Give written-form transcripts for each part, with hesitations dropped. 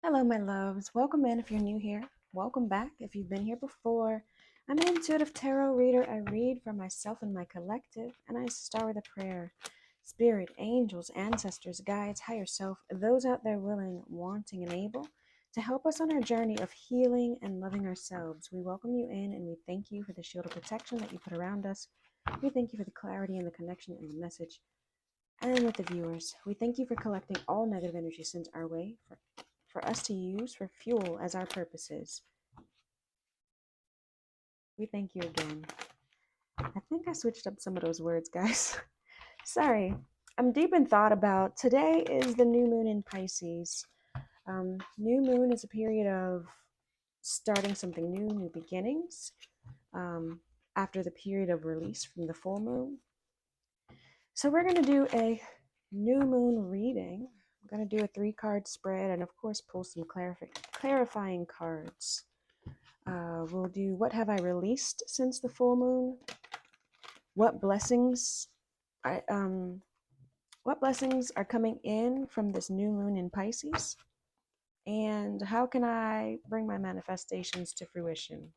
Hello, my loves. Welcome in if you're new here. Welcome back if you've been here before. I'm an intuitive tarot reader. I read for myself and my collective, and I start with a prayer. Spirit, angels, ancestors, guides, higher self, those out there willing, wanting, and able to help us on our journey of healing and loving ourselves. We welcome you in and we thank you for the shield of protection that you put around us. We thank you for the clarity and the connection and the message. And with the viewers, we thank you for collecting all negative energy sent our way for us to use for fuel as our purposes. We thank you again. I think I switched up some of those words, guys. Sorry. I'm deep in thought about today is the new moon in Pisces. New moon is a period of starting something new, new beginnings, after the period of release from the full moon. So we're going to do a new moon reading. I'm going to do a 3-card spread and, of course, pull some clarifying cards. We'll do what have I released since the full moon? What blessings are coming in from this new moon in Pisces? And how can I bring my manifestations to fruition?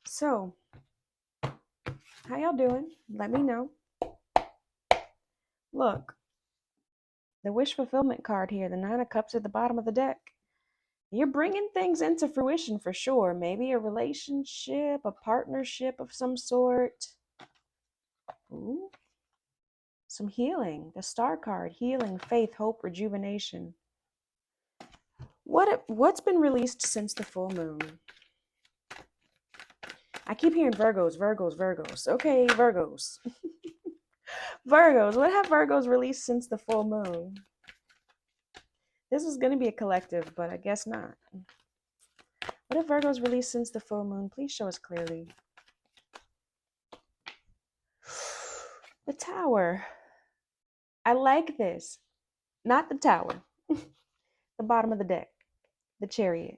So, how y'all doing? Let me know. Look, the wish fulfillment card here, the 9 of Cups at the bottom of the deck. You're bringing things into fruition for sure. Maybe a relationship, a partnership of some sort. Ooh. Some healing. The Star card, healing, faith, hope, rejuvenation. What's been released since the full moon? I keep hearing Virgos, Virgos, Virgos. Okay, Virgos. Virgos. What have Virgos released since the full moon? This is going to be a collective, but I guess not. What have Virgos released since the full moon? Please show us clearly. The Tower. I like this. Not the Tower. The bottom of the deck. The Chariot.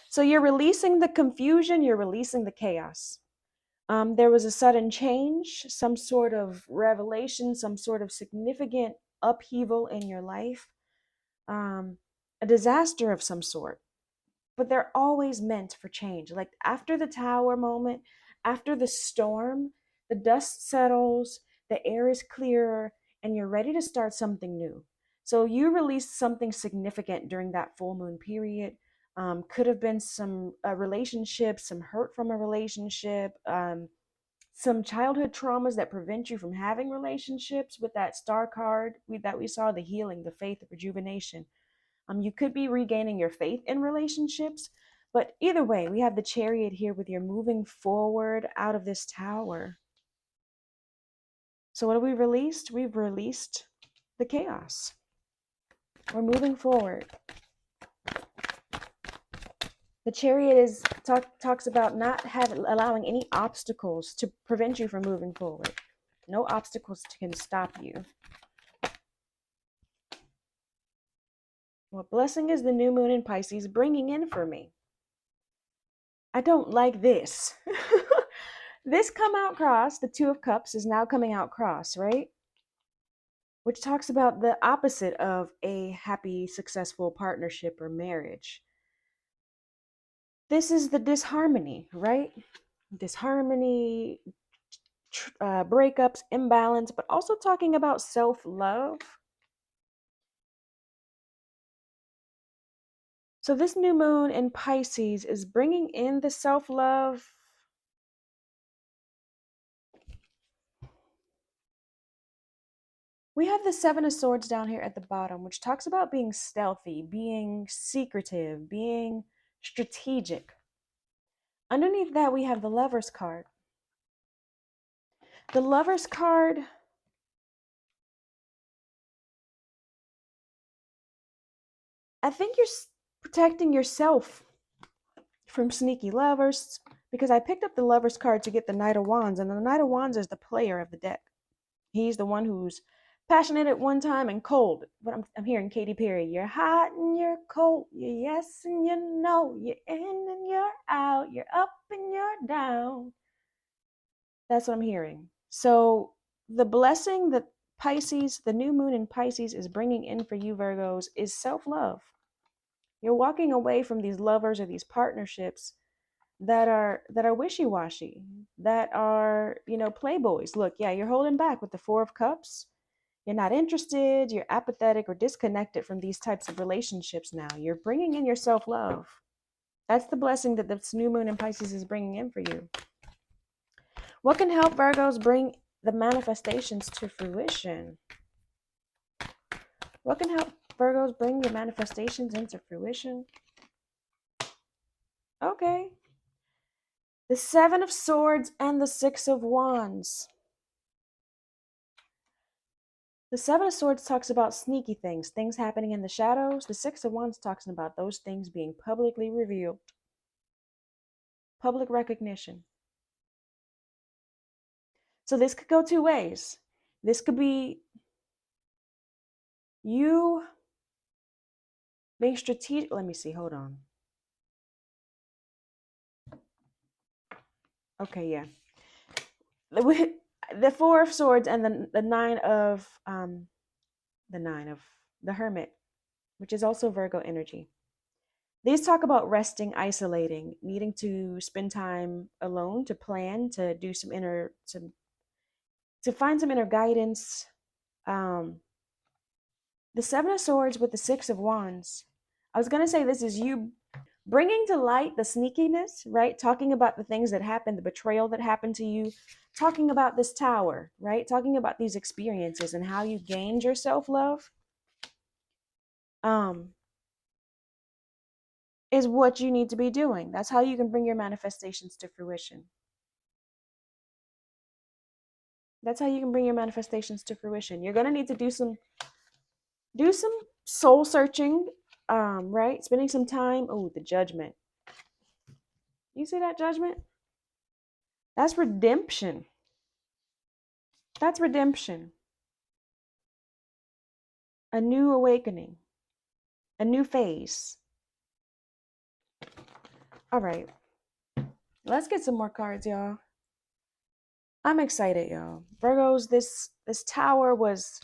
So you're releasing the confusion, you're releasing the chaos. There was a sudden change, some sort of revelation, some sort of significant upheaval in your life, a disaster of some sort. But they're always meant for change. Like after the Tower moment, after the storm, the dust settles, the air is clearer, and you're ready to start something new. So you released something significant during that full moon period. Could have been some relationship, some hurt from a relationship, some childhood traumas that prevent you from having relationships with that Star card that we saw, the healing, the faith, the rejuvenation. You could be regaining your faith in relationships, but either way, we have the Chariot here with your moving forward out of this Tower. So what have we released? We've released the chaos. We're moving forward. The Chariot talks about not allowing any obstacles to prevent you from moving forward. No obstacles can stop you. What blessing is the new moon in Pisces bringing in for me? I don't like this. This come out cross, the 2 of Cups is now coming out cross, right? Which talks about the opposite of a happy, successful partnership or marriage. This is the disharmony, right? Disharmony, breakups, imbalance, but also talking about self-love. So this new moon in Pisces is bringing in the self-love. We have the 7 of Swords down here at the bottom, which talks about being stealthy, being secretive, being strategic. Underneath that, we have the Lover's card. The Lover's card I think you're protecting yourself from sneaky lovers, because I picked up the Lover's card to get the Knight of Wands, and the Knight of Wands is the player of the deck. He's the one who's passionate at one time and cold. But I'm hearing Katy Perry. You're hot and you're cold. You're yes and you no. You're in and you're out. You're up and you're down. That's what I'm hearing. So the blessing that Pisces, the new moon in Pisces, is bringing in for you Virgos is self-love. You're walking away from these lovers or these partnerships that are wishy-washy, that are, playboys. Look, yeah, you're holding back with the Four of Cups. You're not interested, you're apathetic or disconnected from these types of relationships now. You're bringing in your self-love. That's the blessing that this new moon in Pisces is bringing in for you. What can help Virgos bring the manifestations to fruition? What can help Virgos bring the manifestations into fruition? Okay. The Seven of Swords and the Six of Wands. The Seven of Swords talks about sneaky things happening in the shadows. The Six of Wands talks about those things being publicly revealed, public recognition. So this could go two ways. This could be you being strategic. Let me see, hold on. Okay, yeah. The Four of Swords and the Nine of the Hermit, which is also Virgo energy. These talk about resting, isolating, needing to spend time alone, to plan, to do some to find some inner guidance. The Seven of Swords with the Six of Wands. I was going to say this is you bringing to light the sneakiness, right? Talking about the things that happened, the betrayal that happened to you, talking about this tower, right? Talking about these experiences and how you gained your self-love. Is what you need to be doing. That's how you can bring your manifestations to fruition. That's how you can bring your manifestations to fruition. You're going to need to do some soul searching, right? Spending some time. Oh, the Judgment. You see that Judgment? That's redemption. That's redemption. A new awakening. A new phase. All right. Let's get some more cards, y'all. I'm excited, y'all. Virgos, this tower was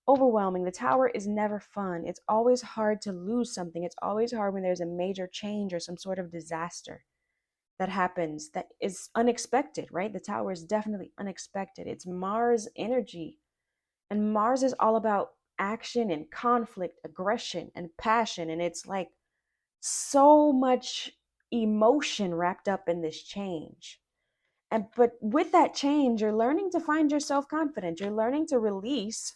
overwhelming. The tower is never fun. It's always hard to lose something. It's always hard when there's a major change or some sort of disaster that happens that is unexpected, right? The tower is definitely unexpected. It's Mars energy. And Mars is all about action and conflict, aggression and passion. And it's like so much emotion wrapped up in this change. But with that change, you're learning to find your self-confidence. You're learning to release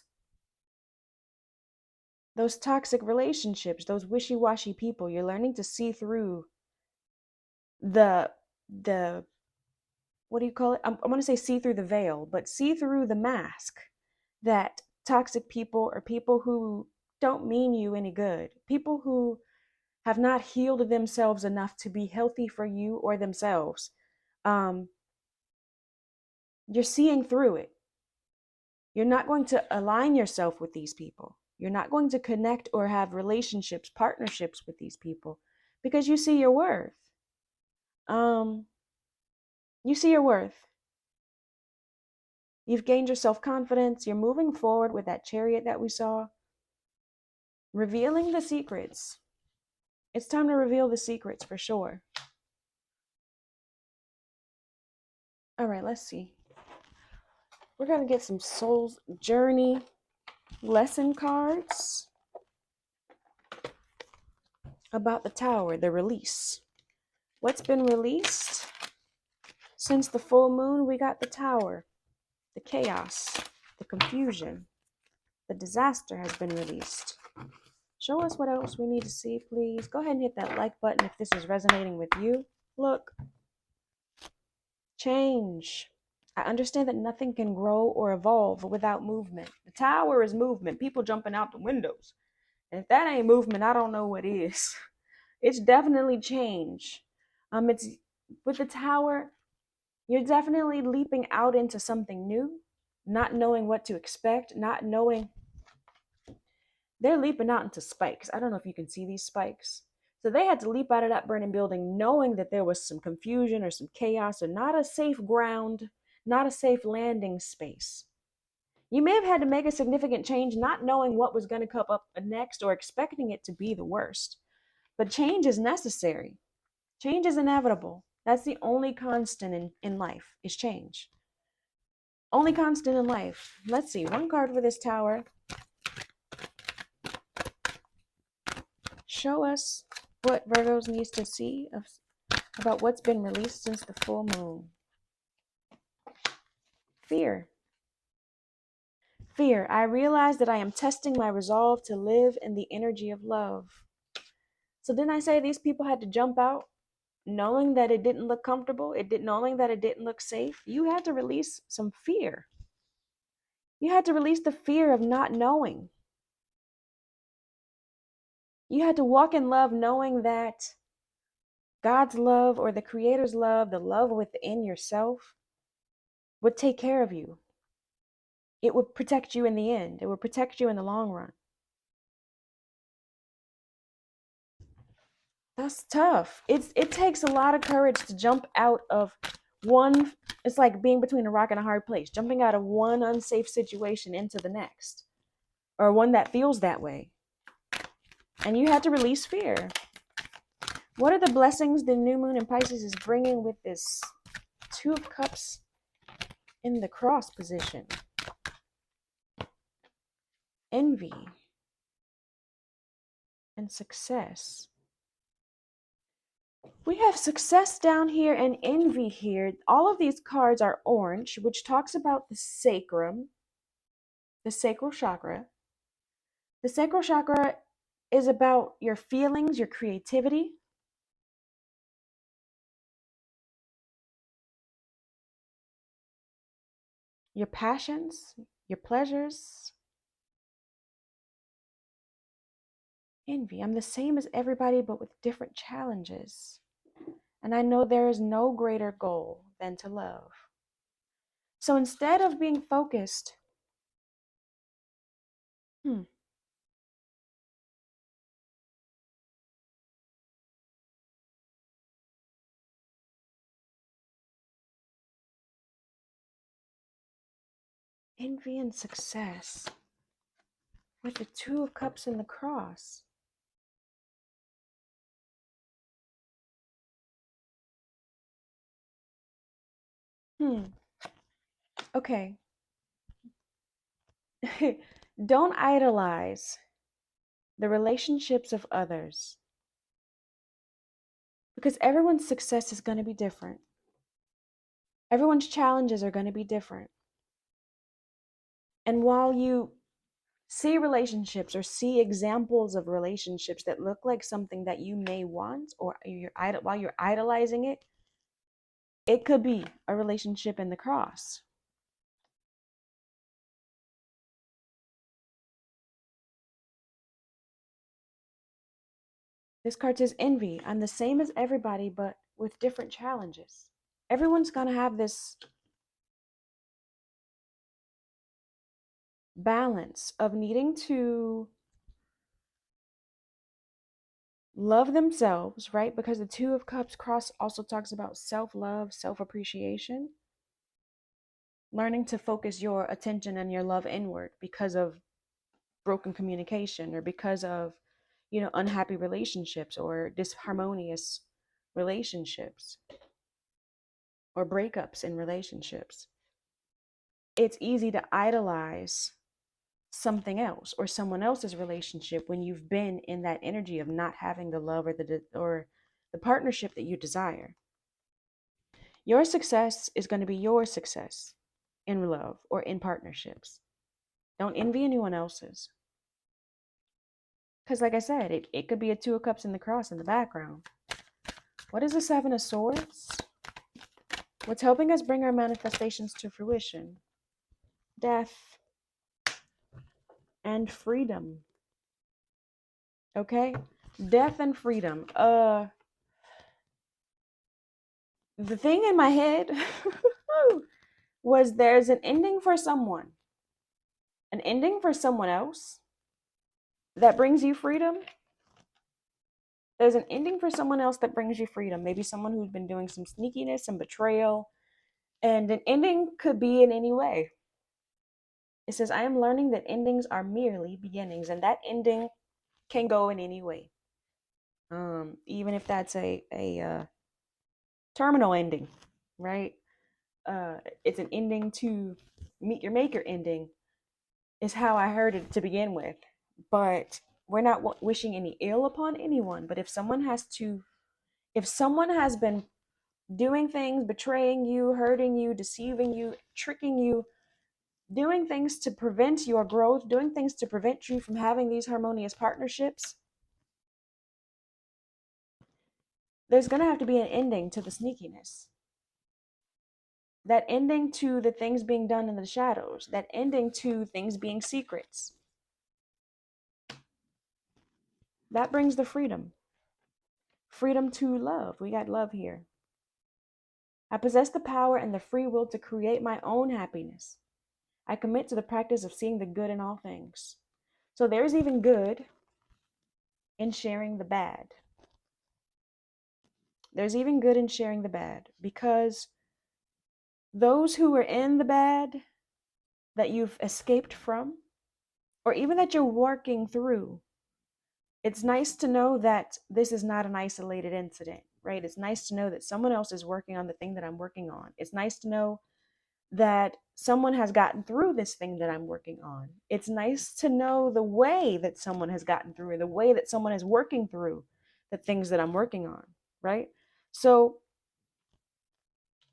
those toxic relationships, those wishy-washy people. You're learning to see through the what do you call it? I want to say see through the veil, but see through the mask that toxic people or people who don't mean you any good, people who have not healed themselves enough to be healthy for you or themselves. You're seeing through it. You're not going to align yourself with these people. You're not going to connect or have relationships, partnerships with these people because you see your worth. You see your worth. You've gained your self-confidence. You're moving forward with that chariot that we saw. Revealing the secrets. It's time to reveal the secrets for sure. All right, let's see. We're going to get some Soul's Journey lesson cards about the tower, the release. What's been released? Since the full moon, we got the tower, the chaos, the confusion, the disaster has been released. Show us what else we need to see, please. Go ahead and hit that like button if this is resonating with you. Look. Change. I understand that nothing can grow or evolve without movement. The tower is movement. People jumping out the windows. And if that ain't movement, I don't know what is. It's definitely change. It's with the tower, you're definitely leaping out into something new, not knowing what to expect, not knowing. They're leaping out into spikes. I don't know if you can see these spikes. So they had to leap out of that burning building knowing that there was some confusion or some chaos or not a safe ground, not a safe landing space. You may have had to make a significant change not knowing what was going to come up next or expecting it to be the worst. But change is necessary. Change is inevitable. That's the only constant in life is change. Only constant in life. Let's see, one card for this tower. Show us what Virgos needs to see about what's been released since the full moon. Fear. Fear. I realize that I am testing my resolve to live in the energy of love. So didn't I say these people had to jump out knowing that it didn't look comfortable, knowing that it didn't look safe? You had to release some fear. You had to release the fear of not knowing. You had to walk in love knowing that God's love or the Creator's love, the love within yourself, would take care of you. It would protect you in the end. It would protect you in the long run. That's tough. It takes a lot of courage to jump out of one. It's like being between a rock and a hard place, jumping out of one unsafe situation into the next, or one that feels that way. And you had to release fear. What are the blessings the new moon in Pisces is bringing with this Two of Cups in the cross position? Envy and success. We have success down here and envy here. All of these cards are orange, which talks about the sacrum, the sacral chakra. The sacral chakra is about your feelings, your creativity. Your passions, your pleasures. Envy. I'm the same as everybody, but with different challenges. And I know there is no greater goal than to love. So instead of being focused, envy and success with the Two of Cups and the cross. Okay. Don't idolize the relationships of others, because everyone's success is going to be different. Everyone's challenges are going to be different. And while you see relationships or see examples of relationships that look like something that you may want, or while you're idolizing it, it could be a relationship in the cross. This card says envy. I'm the same as everybody, but with different challenges. Everyone's going to have this balance of needing to love themselves, right? Because the Two of Cups cross also talks about self-love, self-appreciation. Learning to focus your attention and your love inward because of broken communication, or because of, unhappy relationships or disharmonious relationships or breakups in relationships. It's easy to idolize something else or someone else's relationship when you've been in that energy of not having the love or the partnership that you desire. Your success is going to be your success in love or in partnerships. Don't envy anyone else's. Because like I said, it could be a Two of Cups in the cross in the background. What is the Seven of Swords? What's helping us bring our manifestations to fruition? Death and freedom. Okay? Death and freedom. The thing in my head was there's an ending for someone. An ending for someone else that brings you freedom. There's an ending for someone else that brings you freedom. Maybe someone who's been doing some sneakiness, some betrayal. And an ending could be in any way. It says, I am learning that endings are merely beginnings. And that ending can go in any way. Even if that's a terminal ending, right? It's an ending to meet your maker ending, is how I heard it to begin with. But we're not wishing any ill upon anyone. But if someone has been doing things, betraying you, hurting you, deceiving you, tricking you, doing things to prevent your growth, doing things to prevent you from having these harmonious partnerships, there's going to have to be an ending to the sneakiness. That ending to the things being done in the shadows, that ending to things being secrets. That brings the freedom. Freedom to love. We got love here. I possess the power and the free will to create my own happiness. I commit to the practice of seeing the good in all things. So there's even good in sharing the bad. There's even good in sharing the bad, because those who are in the bad that you've escaped from, or even that you're working through, it's nice to know that this is not an isolated incident, right? It's nice to know that someone else is working on the thing that I'm working on. It's nice to know that someone has gotten through this thing that I'm working on. It's nice to know the way that someone has gotten through, or the way that someone is working through the things that I'm working on, right? So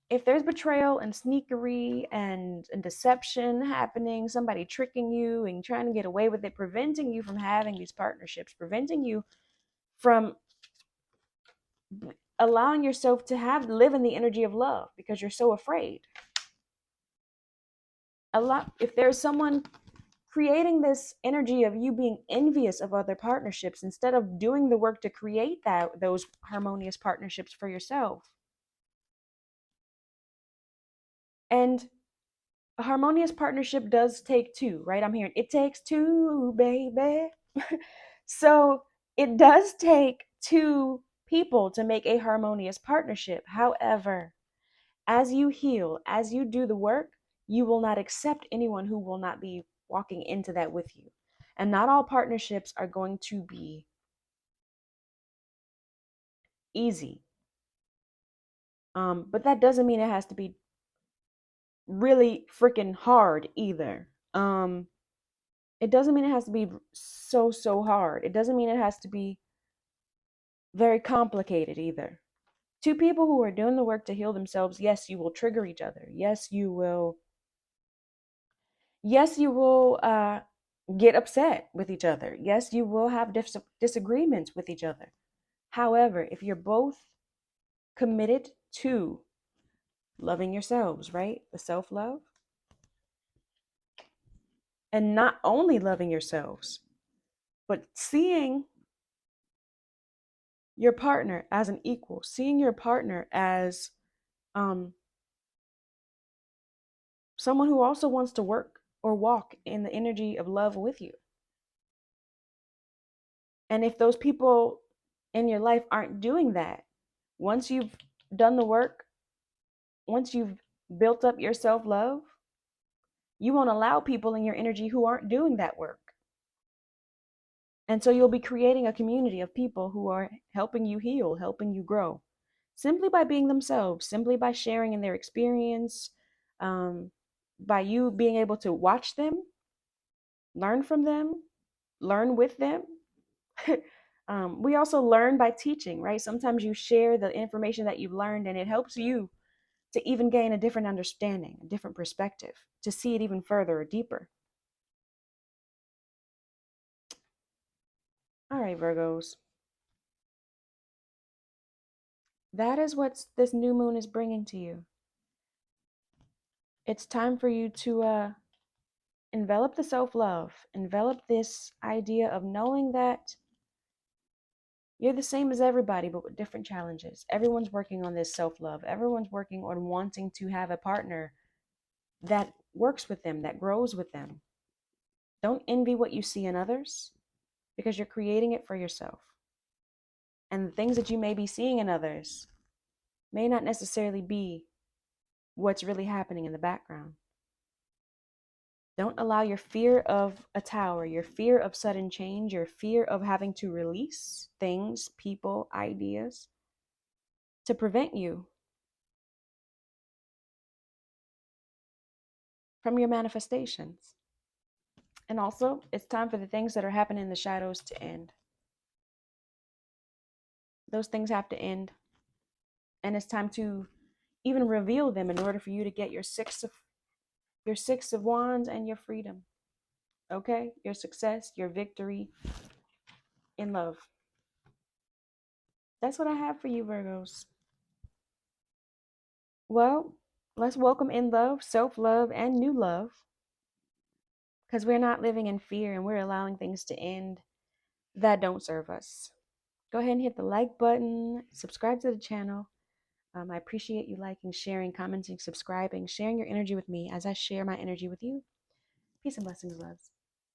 if there's betrayal and sneakery and deception happening, somebody tricking you and trying to get away with it, preventing you from having these partnerships, preventing you from allowing yourself to live in the energy of love because you're so afraid. If there's someone creating this energy of you being envious of other partnerships instead of doing the work to create those harmonious partnerships for yourself. And a harmonious partnership does take two, right? I'm hearing it takes two, baby. So it does take two people to make a harmonious partnership. However, as you heal, as you do the work, you will not accept anyone who will not be walking into that with you. And not all partnerships are going to be easy. But that doesn't mean it has to be really freaking hard either. It doesn't mean it has to be so hard. It doesn't mean it has to be very complicated either. Two people who are doing the work to heal themselves, yes, you will trigger each other. Yes, you will. Yes, you will get upset with each other. Yes, you will have disagreements with each other. However, if you're both committed to loving yourselves, right? The self love, and not only loving yourselves, but seeing your partner as an equal, seeing your partner as um, someone who also wants to work or walk in the energy of love with you. And if those people in your life aren't doing that, once you've done the work, once you've built up your self love, you won't allow people in your energy who aren't doing that work. And so you'll be creating a community of people who are helping you heal, helping you grow, simply by being themselves, simply by sharing in their experience, by you being able to watch them, learn from them, learn with them. We also learn by teaching, right? Sometimes you share the information that you've learned and it helps you to even gain a different understanding, a different perspective, to see it even further or deeper. All right, Virgos. That is what this new moon is bringing to you. It's time for you to envelop the self-love, envelop this idea of knowing that you're the same as everybody, but with different challenges. Everyone's working on this self-love. Everyone's working on wanting to have a partner that works with them, that grows with them. Don't envy what you see in others because you're creating it for yourself. And the things that you may be seeing in others may not necessarily be what's really happening in the background. Don't allow your fear of a tower, your fear of sudden change, your fear of having to release things, people, ideas to prevent you from your manifestations. And also, it's time for the things that are happening in the shadows to end. Those things have to end. And it's time to even reveal them in order for you to get your 6 of wands and your freedom. Okay? Your success, your victory in love. That's what I have for you, Virgos. Well, let's welcome in love, self-love, and new love, because we're not living in fear and we're allowing things to end that don't serve us. Go ahead and hit the like button, subscribe to the channel. I appreciate you liking, sharing, commenting, subscribing, sharing your energy with me as I share my energy with you. Peace and blessings, loves.